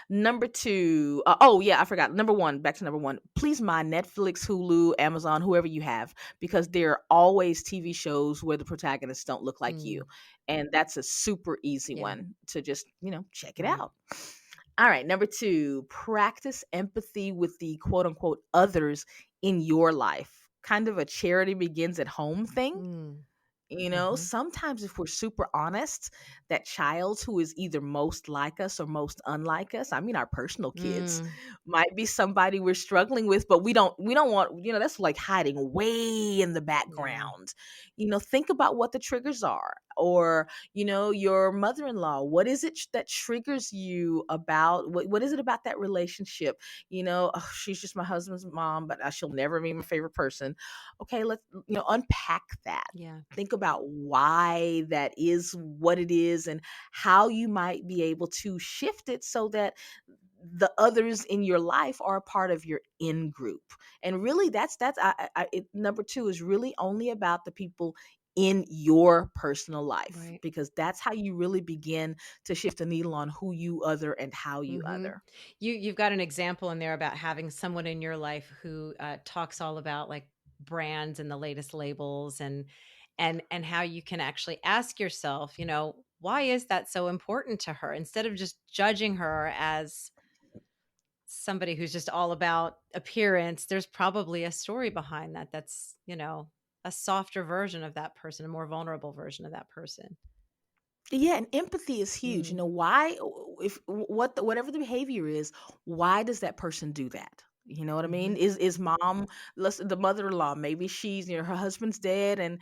Number two, oh yeah, I forgot. Number one, back to number one. Please mind Netflix, Hulu, Amazon, whoever you have, because there are always TV shows where the protagonists don't look like you,
Mm,
and that's a super easy
yeah.
one to just check it
Right.
out. All right, number two, practice empathy with the quote unquote others in your life. Kind of a charity begins at home thing.
Mm. Mhm.
Sometimes if we're super honest, that child who is either most like us or most unlike us, I mean our personal kids,
Mm.
might be somebody we're struggling with, but we don't want, that's like hiding way in the
Yeah.
background. Think about what the triggers are. Or, your mother-in-law, what is it that triggers you about what is it about that relationship? Oh, she's just my husband's mom, but she'll never be my favorite person. Okay, let's unpack that.
Yeah.
Think about why that is what it is, and how you might be able to shift it so that the others in your life are a part of your in group. And really, number two is really only about the people in your personal life,
Right.
because that's how you really begin to shift the needle on who you other and how you
Mhm.
other.
You've got an example in there about having someone in your life who talks all about like brands and the latest labels and how you can actually ask yourself, why is that so important to her, instead of just judging her as somebody who's just all about appearance. There's probably a story behind that that's, a softer version of that person, a more vulnerable version of that person.
Yeah, and empathy is huge.
Mm.
Why, if whatever the behavior is, why does that person do that? You know what I mean?
Mhm.
Is mom, the mother-in-law, maybe she's, her husband's dead, and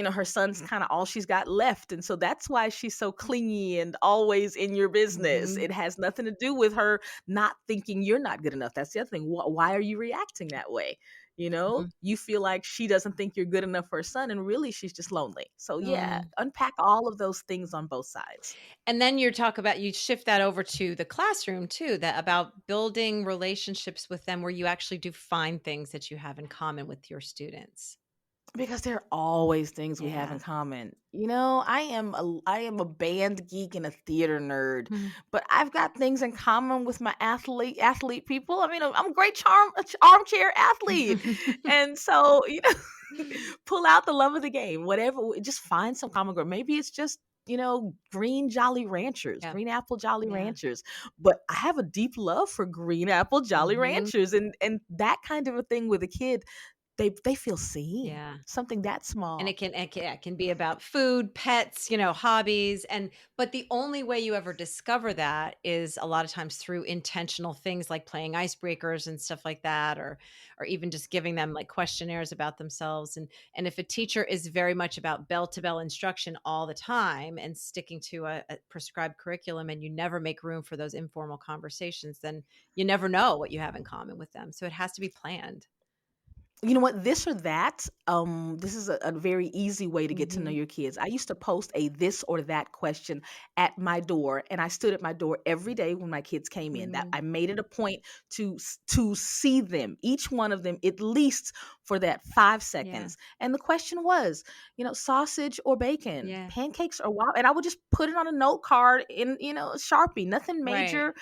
her son's kind of all she's got left, and so that's why she's so clingy and always in your business.
Mhm.
It has nothing to do with her not thinking you're not good enough. That's the other thing. Why are you reacting that way?
Mhm.
You feel like she doesn't think you're good enough for her son, and really she's just lonely. So yeah,
Mm.
unpack all of those things on both sides.
And then you shift that over to the classroom too, that about building relationships with them where you actually do find things that you have in common with your students.
Because there are always things we have in
Yeah.
common. I am a band geek and a theater nerd,
Mhm.
but I've got things in common with my athlete people. I mean, I'm a great armchair athlete. And so, pull out the love of the game, whatever, just find some common ground. Maybe it's just green Jolly Ranchers,
Yeah.
green apple Jolly
Yeah.
Ranchers. But I have a deep love for green apple Jolly
Mhm.
Ranchers, and that kind of a thing with a kid, they feel seen.
Yeah.
Something that
And
small.
it can be about food, pets, you know, hobbies, but the only way you ever discover that is a lot of times through intentional things like playing icebreakers and stuff like that, or even just giving them like questionnaires about themselves. And if a teacher is very much about bell to bell instruction all the time and sticking to a prescribed curriculum, and you never make room for those informal conversations, then you never know what you have in common with them. So it has to be planned.
You know what? This or that. This is a very easy way to get to know
Mhm.
your kids. I used to post a this or that question at my door, and I stood at my door every day when my kids came in. That
Mhm.
I made it a point to see them, each one of them, at least for that five
Yeah.
seconds. And the question was, sausage or bacon,
Yeah.
pancakes or waffle, and I would just put it on a note card in Sharpie, nothing
Right.
major.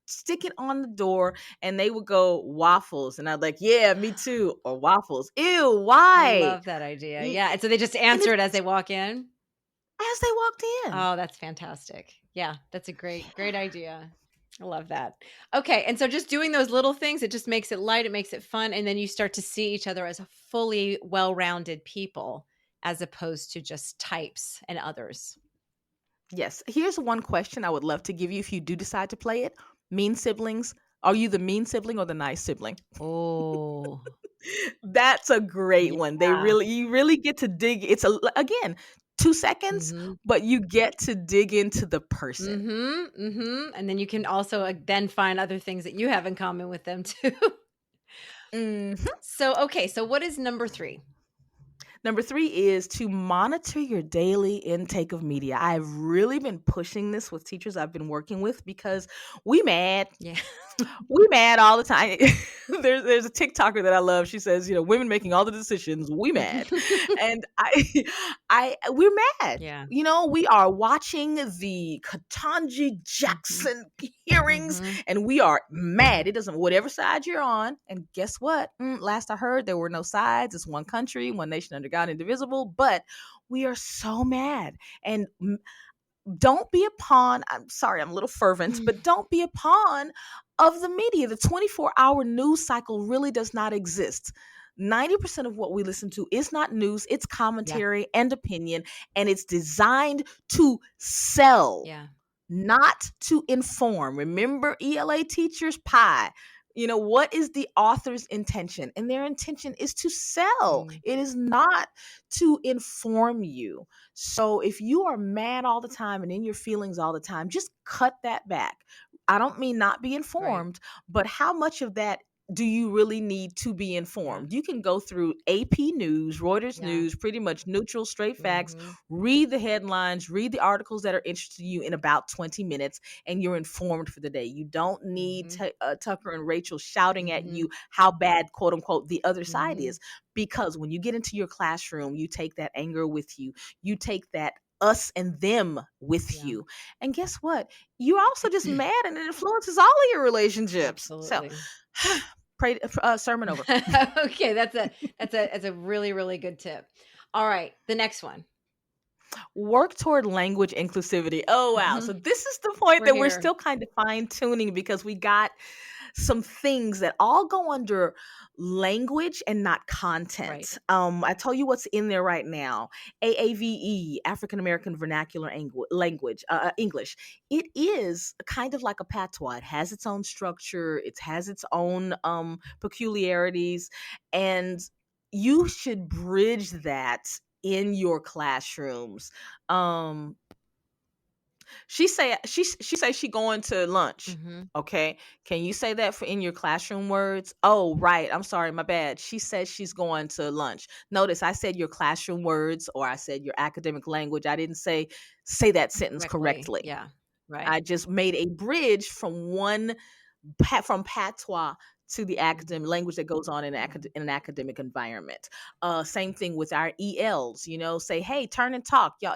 Stick it on the door, and they would go waffles, and I'd like, yeah, me too, or waffles. Ew,
I
why?
love that idea.
Y-
Yeah, and so they just
And
answer it as
it's
they walk in?
as they walked in.
Oh, that's fantastic. Yeah, that's a great idea. I love that. Okay, and so just doing those little things, it just makes it light, it makes it fun, and then you start to see each other as a fully well-rounded people as opposed to just types and others.
Yes. Here's one question I would love to give you if you do decide to play it. Mean siblings. Are you the mean sibling or the nice sibling?
Oh,
That's a great one.
yeah.
You really get to dig. It's again 2 seconds,
Mhm.
but you get to dig into the person.
Mhm, mhm, and then you can also, then find other things that you have in common with them too.
Mhm.
So, okay, so what is number 3?
Number three is to monitor your daily intake of media. I've really been pushing this with teachers I've been working with because we mad.
Yeah.
We mad all the time. There's a TikToker that I love. She says, women making all the decisions. We mad, and we're mad.
Yeah.
We are watching the Katanji
Mhm.
Jackson hearings,
Mhm.
and we are mad. It doesn't whatever side you're on. And guess what? Last I heard, there were no sides. It's one country, one nation under God, indivisible. But we are so mad, and don't be a pawn. I'm sorry, I'm a little fervent, but don't be a pawn of the media. The 24-hour news cycle really does not exist. 90% of what we listen to is not news, it's
Yeah,
commentary and opinion, and it's designed to sell,
yeah.
not to inform. Remember ELA teachers pie. What is the author's intention? And their intention is to sell.
Mm,
It is not to inform you. So if you are mad all the time and in your feelings all the time, just cut that back. I don't mean not be
right.
informed, but how much of that do you really need to be
Yeah,
informed? You can go through AP News, Reuters
yeah.
News, pretty much neutral, straight facts,
Mhm.
read the headlines, read the articles that are interesting to you in about 20 minutes, and you're informed for the day. You don't need
Mhm.
Tucker and Rachel shouting at
Mhm.
you how bad, quote unquote, the other side
Mhm.
is. Because when you get into your classroom, you take that anger with you, you take that us and them with
Yeah.
you. And guess what? You're also just mad, and it influences all of your relationships. So,
Absolutely.
pray, sermon over.
Okay, that's a really good tip. All right, the next one.
Work toward language inclusivity. Oh, wow. So,
Mhm.
this is the point
We're
that we're
here.
still kind of fine tuning because we got some things that all go under language and not
Right.
content. I tell you what's in there right now. AAVE, African American Vernacular Language, English. It is kind of like a patois. It has its own structure. It has its own peculiarities, and you should bridge that in your classrooms. Um, she say she going to lunch.
Mhm.
Okay. Can you say that for in your classroom words? Oh, right. I'm sorry, my bad. She says she's going to lunch. Notice I said your classroom words or I said your academic language. I didn't say that sentence
Correctly.
correctly.
Yeah. Right.
I just made a bridge from from patois to the academic
Mhm.
language that goes on
Mhm.
in an academic environment. Same thing with our ELs. Say, hey, turn and talk, y'all.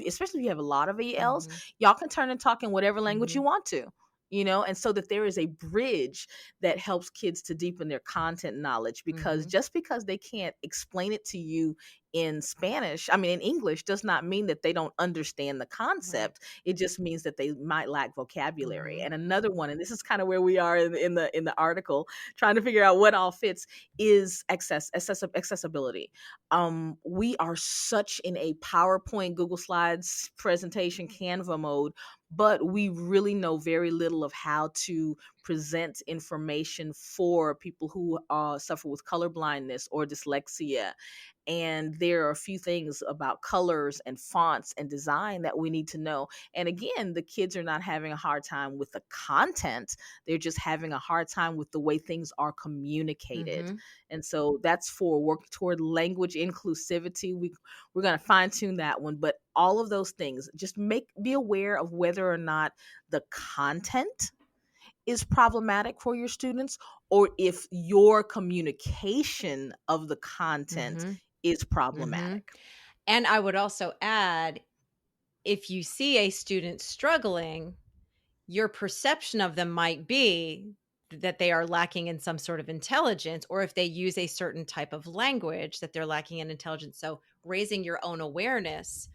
Especially if you have a lot of ELs,
Mhm.
y'all can turn and talk in whatever language you
Mhm.
want to. And so that there is a bridge that helps kids to deepen their content knowledge, because
Mhm.
just because they can't explain it to you in Spanish, I mean in English, does not mean that they don't understand the
Right.
concept. It just means that they might lack vocabulary.
Mhm.
And another one, and this is kind of where we are in the article, trying to figure out what all fits, is accessibility. We are such in a PowerPoint, Google Slides presentation, Canva mode, but we really know very little of how to present information for people who suffer with color blindness or dyslexia. And there are a few things about colors and fonts and design that we need to know. And again, the kids are not having a hard time with the content, they're just having a hard time with the way things are communicated.
Mhm.
And so that's for work toward language inclusivity. We're going to fine tune that one, but all of those things, just be aware of whether or not the content is problematic for your students, or if your communication of the content
Mhm.
is
Mhm.
problematic.
And I would also add, if you see a student struggling, your perception of them might be that they are lacking in some sort of intelligence, or if they use a certain type of language that they're lacking in intelligence. So raising your own awareness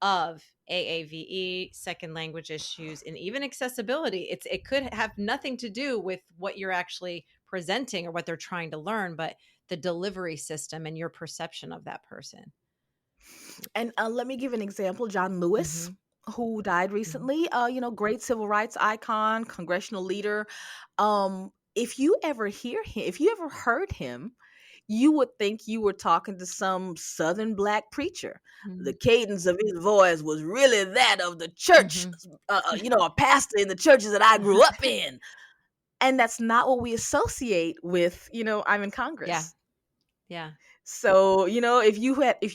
of AAVE, second language issues, and even accessibility. It could have nothing to do with what you're actually presenting or what they're trying to learn, but the delivery system and your perception of that person.
And let me give an example. John Lewis,
Mhm.
who died
Mhm.
recently, great civil rights icon, congressional leader. If you ever hear him, if you ever heard him, you would think you were talking to some Southern black preacher. The
Mhm.
cadence of his voice was really that of the church,
Mhm.
a pastor in the churches that I grew up in. And that's not what we associate with, I'm in
Yeah.
Congress.
Yeah.
So, if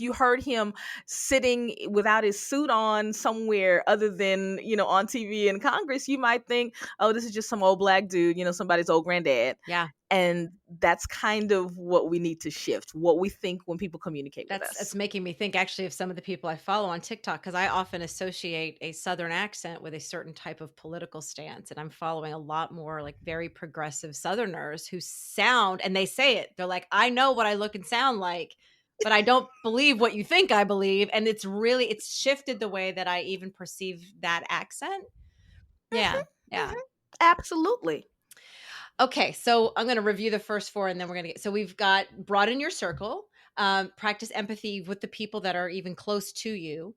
you heard him sitting without his suit on somewhere other than, on TV in Congress, you might think, oh, this is just some old black dude, somebody's old granddad.
Yeah.
And that's kind of what we need to shift, what we think when people communicate with
That's
us.
making me think actually of some of the people I follow on TikTok, because I often associate a Southern accent with a certain type of political stance. And I'm following a lot more like very progressive Southerners who sound, and they say it, they're like, I know what I look and sound like, but I don't believe what you think I believe. And it's shifted the way that I even perceive that accent. Yeah. Yeah.
Mhm. Absolutely.
Okay, so I'm going to review the first four, and then we're going to get. So we've got broaden your circle, practice empathy with the people that are even close to you,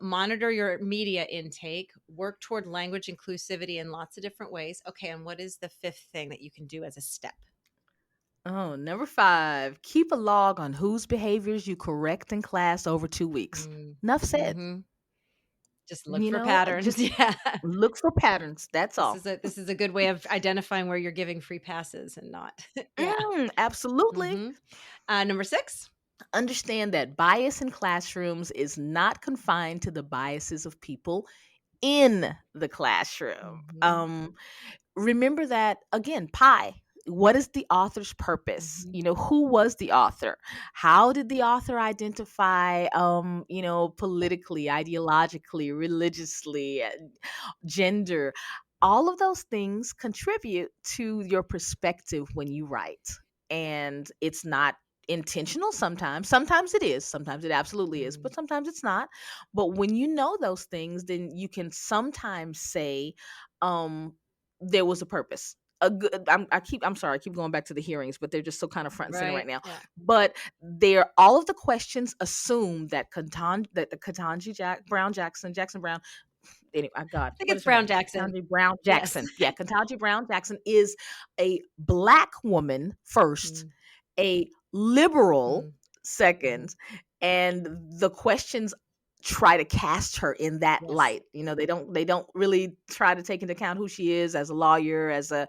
monitor your media intake, work toward language inclusivity in lots of different ways. Okay, and what is the fifth thing that you can do as a step?
Oh, number 5, keep a log on whose behaviors you correct in class over 2 weeks.
Mm,
Enough said.
hmm. Just look for patterns.
Just
Yeah,
look for patterns. That's all.
this is a good way of identifying where you're giving free passes and not. Yeah.
Absolutely.
Hmm. Number six.
Understand that bias in classrooms is not confined to the biases of people in the classroom.
Hmm.
Remember that, again, pie. What is the author's purpose?
Hmm.
Who was the author? How did the author identify, politically, ideologically, religiously, gender? All of those things contribute to your perspective when you write. And it's not intentional sometimes. Sometimes it is. Sometimes it absolutely is. But sometimes it's not. But when you know those things, then you can sometimes say, um, there was a purpose. I'm sorry, I keep going back to the hearings, but they're just so kind of front and center right
Right.
now.
Yeah.
But they're all of the questions assume that the Katanji Brown Jackson Brown, anyway, God,
I think
what
it's
is her
Brown
name?
Jackson.
Ketanji Brown
Yes.
Jackson. Yeah, Ketanji Brown Jackson is a black woman first,
Mm,
a liberal
mm, mhm.
second, and the questions try to cast her in that
Yes.
light. They don't really try to take into account who she is as a lawyer, as a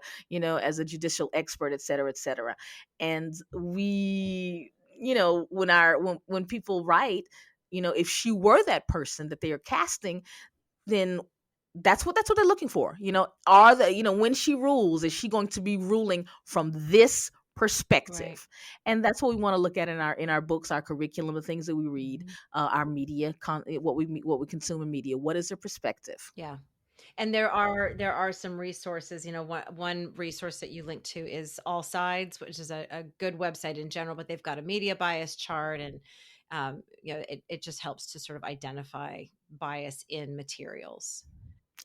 judicial expert, et cetera, et cetera. And we, when people write, if she were that person that they are casting, then that's what they're looking for. When she rules, is she going to be ruling from this
Right.
perspective? And that's what we want to look at in our books, our curriculum, the things that we read,
Mhm.
our media, what we consume in media. What is their perspective?
Yeah. And there are some resources, one resource that you link to is All Sides, which is a good website in general, but they've got a media bias chart, and It just helps to sort of identify bias in materials.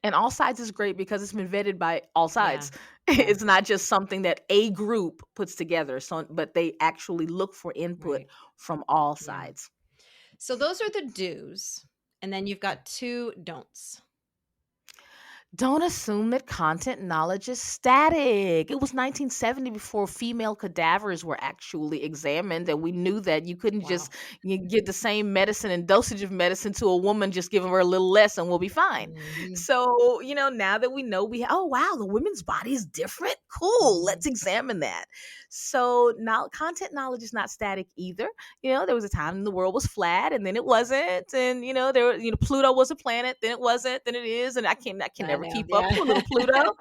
And all sides is great because it's been vetted by all
Yeah.
sides.
Yeah.
It's not just something that a group puts together. So, but they actually look for input
Right.
from all
Yeah.
sides.
So those are the do's. And then you've got two don'ts.
Don't assume that content knowledge is static. It was 1970 before female cadavers were actually examined, and we knew that you couldn't
Wow.
just give the same medicine and dosage of medicine to a woman, just giving her a little less, and we'll be fine.
Hmm.
So, now that we know, oh wow, the women's body is different. Cool,
Hmm.
let's examine that. So now, content knowledge is not static either. There was a time the world was flat, and then it wasn't, and Pluto was a planet, then it wasn't, then it is, and I can
I
never
know.
keep up.
Yeah.
Poor little Pluto.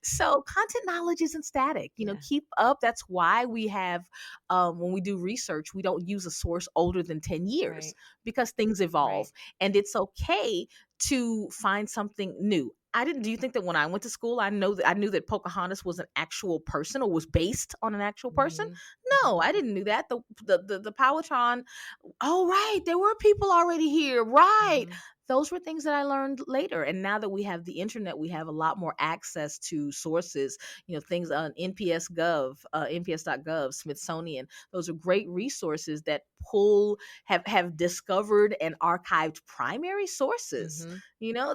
So content knowledge isn't static.
Yeah.
Keep up. That's why we have, when we do research, we don't use a source older than 10 years,
Right.
because things evolve,
Right.
and it's okay to find something new. I didn't. Do you think that when I went to school, I knew that Pocahontas was an actual person, or was based on an actual person?
Hmm.
No,
Hmm.
I didn't knew that. The Powhatan. Oh, right. There were people already here. Right.
Hmm.
Those were things that I learned later. And now that we have the internet, we have a lot more access to sources, things on nps.gov, Smithsonian. Those are great resources that have discovered and archived primary sources.
Hmm.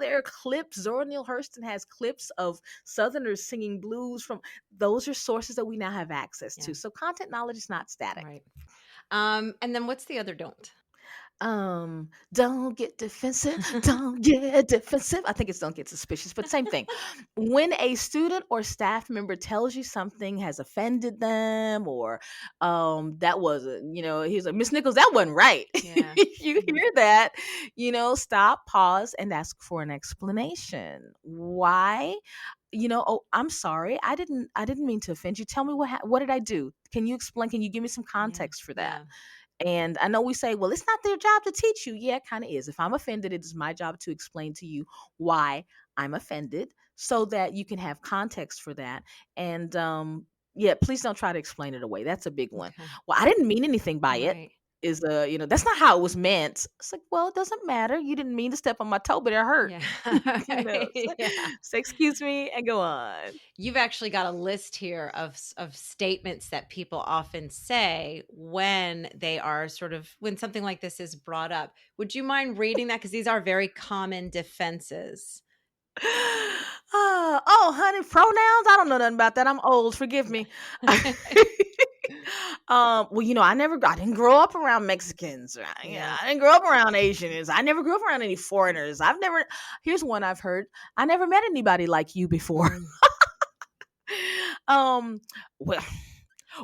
There are clips. Zora Neale Hurston has clips of Southerners singing blues from. Those are sources that we now have access
Yeah.
to. So content knowledge is not static.
Right. And then what's the other don't?
Don't get defensive. Don't get defensive. I think it's don't get suspicious, but same thing. When a student or staff member tells you something has offended them, or that wasn't, he's like, Miss Nichols, that wasn't right.
Yeah.
If you
Mhm.
hear that, stop, pause, and ask for an explanation. Why? Oh, I'm sorry. I didn't mean to offend you. Tell me what did I do? Can you explain? Can you give me some
Yeah.
context for that?
Yeah.
And I know we say, well, it's not their job to teach you. Yeah, it kind of is. If I'm offended, it is my job to explain to you why I'm offended, so that you can have context for that. And yeah, please don't try to explain it away. That's a big one.
Okay.
Well, I didn't mean anything by it.
Right.
Is that's not how it was meant. It's like, well, it doesn't matter. You didn't mean to step on my toe, but it hurt.
Yeah.
So,
Yeah.
so excuse me and go on.
You've actually got a list here of statements that people often say when they are when something like this is brought up. Would you mind reading that? Because these are very common defenses.
Oh, honey, pronouns. I don't know nothing about that. I'm old. Forgive me.
Yeah.
Well, I didn't grow up around Mexicans.
Yeah.
I didn't grow up around Asians. I never grew up around any foreigners. Here's one I've heard. I never met anybody like you before.
Mm.
um, well,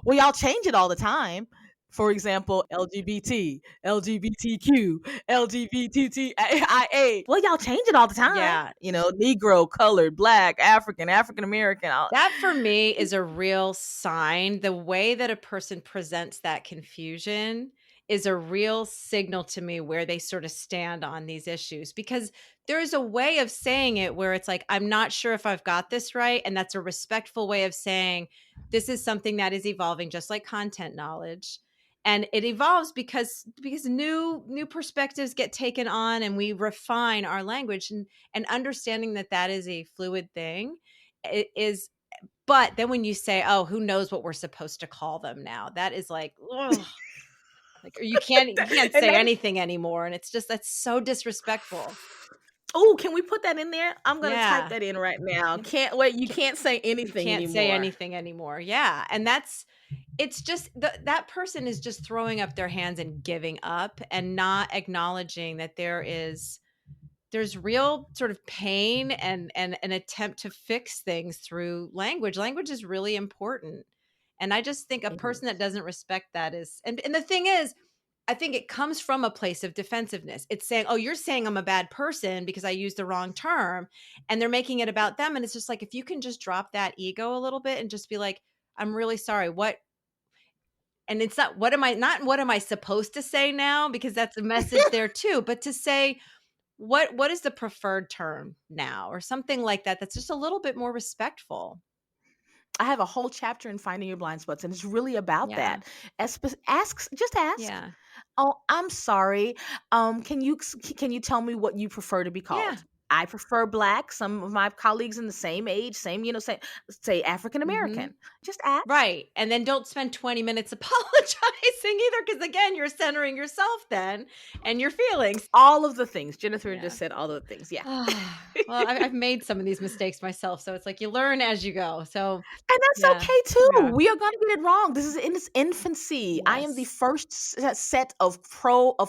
y'all change it all the time. For example, LGBT, LGBTQ, LGBTTIA. Well, y'all change it all the time.
Yeah.
Negro, colored, black, African, African American.
That for me is a real sign. The way that a person presents that confusion is a real signal to me where they sort of stand on these issues, because there's a way of saying it where it's like, I'm not sure if I've got this right. And that's a respectful way of saying this is something that is evolving, just like content knowledge. And it evolves because new perspectives get taken on, and we refine our language, and understanding that that is a fluid thing is. But then when you say, "Oh, who knows what we're supposed to call them now?" That is like, ugh, like, or you can't
And
say
that is.
anything anymore, and it's just that's so disrespectful.
Oh, can we put that in there? I'm gonna type
Yeah,
that in right now. Can't wait. You
ca
can't say
you
anything
can't say
anymore.
anything anymore. Yeah, and it's just that person is just throwing up their hands and giving up, and not acknowledging that there's real sort of pain and an attempt to fix things through language. Language is really important. And I just think a
It
person that
is.
doesn't respect that is, and the thing is, I think it comes from a place of defensiveness. It's saying, "Oh, you're saying I'm a bad person because I used the wrong term." And they're making it about them. And it's just like, if you can just drop that ego a little bit and just be like, "I'm really sorry. What?" And it's what am I supposed to say now? Because that's a message there too. But to say, what is the preferred term now, or something like that, that's just a little bit more respectful.
I have a whole chapter in Finding Your Blind Spots, and it's really about
Yeah.
that. Just ask.
Yeah.
Oh, I'm sorry. Can you tell me what you prefer to be
Yeah.
called? I prefer black. Some of my colleagues in the same age, same, say African
Hmm.
American. Just ask.
Right. And then don't spend 20 minutes apologizing either, because again, you're centering yourself then and your feelings.
All of the things. Jennifer
Yeah.
just said all of the things. Yeah.
Well, I've made some of these mistakes myself. So it's like you learn as you go. So,
And that's
yeah.
okay too.
Yeah.
We are going to get it wrong. This is in its infancy. I am the
Yes.
first set of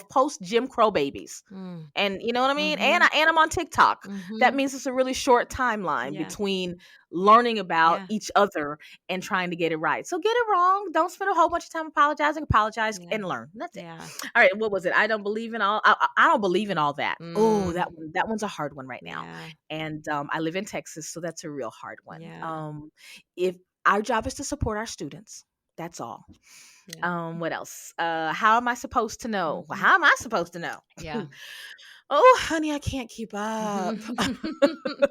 post Jim Crow babies.
Mm.
And you know what I mean? And
Hmm.
I'm on TikTok. That
Hmm.
means it's a really short timeline
Yeah.
between learning about
Yeah.
each other and trying to get it right. So get it wrong. Don't spend a whole bunch of time apologizing. Apologize
Yeah.
and learn. That's it.
Yeah.
All right. What was it? I don't believe in all. I don't believe in all that. Oh,
Mm.
that one's a hard one right now.
Yeah.
And I live in Texas, so that's a real hard one.
Yeah.
If our job is to support our students, that's all.
Yeah.
What else? How am I supposed to know? Well,
Hmm.
how am I supposed to know?
Yeah.
Oh, honey, I can't keep up.
Mhm.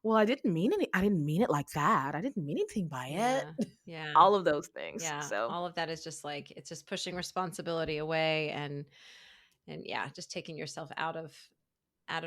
Well, I didn't mean it like that. I didn't mean anything by
Yeah.
it.
Yeah.
All of those things.
Yeah.
So,
All of that is just like it's just pushing responsibility away and yeah, just taking yourself out of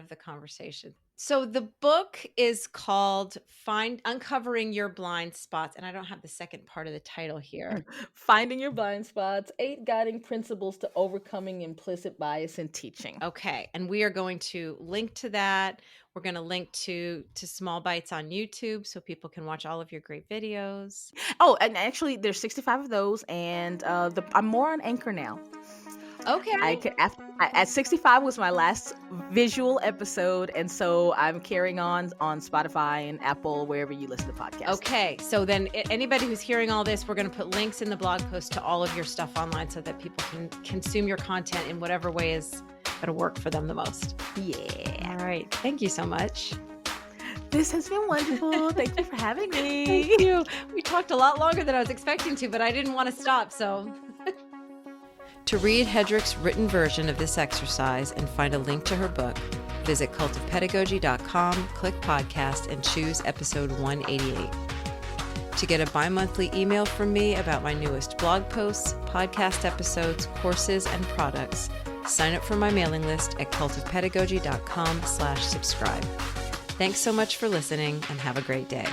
the conversation. So the book is called Find Uncovering Your Blind Spots, and I don't have the second part of the title here.
finding your blind spots, 8 guiding principles to overcoming implicit bias in teaching.
Okay, and we are going to link to that. We're going to link to Small Bites on YouTube so people can watch all of your great videos.
Oh, and actually, there's 65 of those, and I'm more on Anchor now. I
Okay.
could at 65 was my last visual episode, and so I'm carrying on Spotify and Apple, wherever you listen to podcasts.
Okay, so then anybody who's hearing all this, we're going to put links in the blog post to all of your stuff online so that people can consume your content in whatever way is going to work for them the most.
Yeah.
All right. Thank you so much.
This has been wonderful. Thank you for having me.
Thank you. We talked a lot longer than I was expecting to, but I didn't want to stop, so. To read Hedreich's written version of this exercise and find a link to her book, visit cultofpedagogy.com, click podcast, and choose episode 188. To get a bi-monthly email from me about my newest blog posts, podcast episodes, courses, and products, sign up for my mailing list at cultofpedagogy.com/subscribe. Thanks so much for listening and have a great day.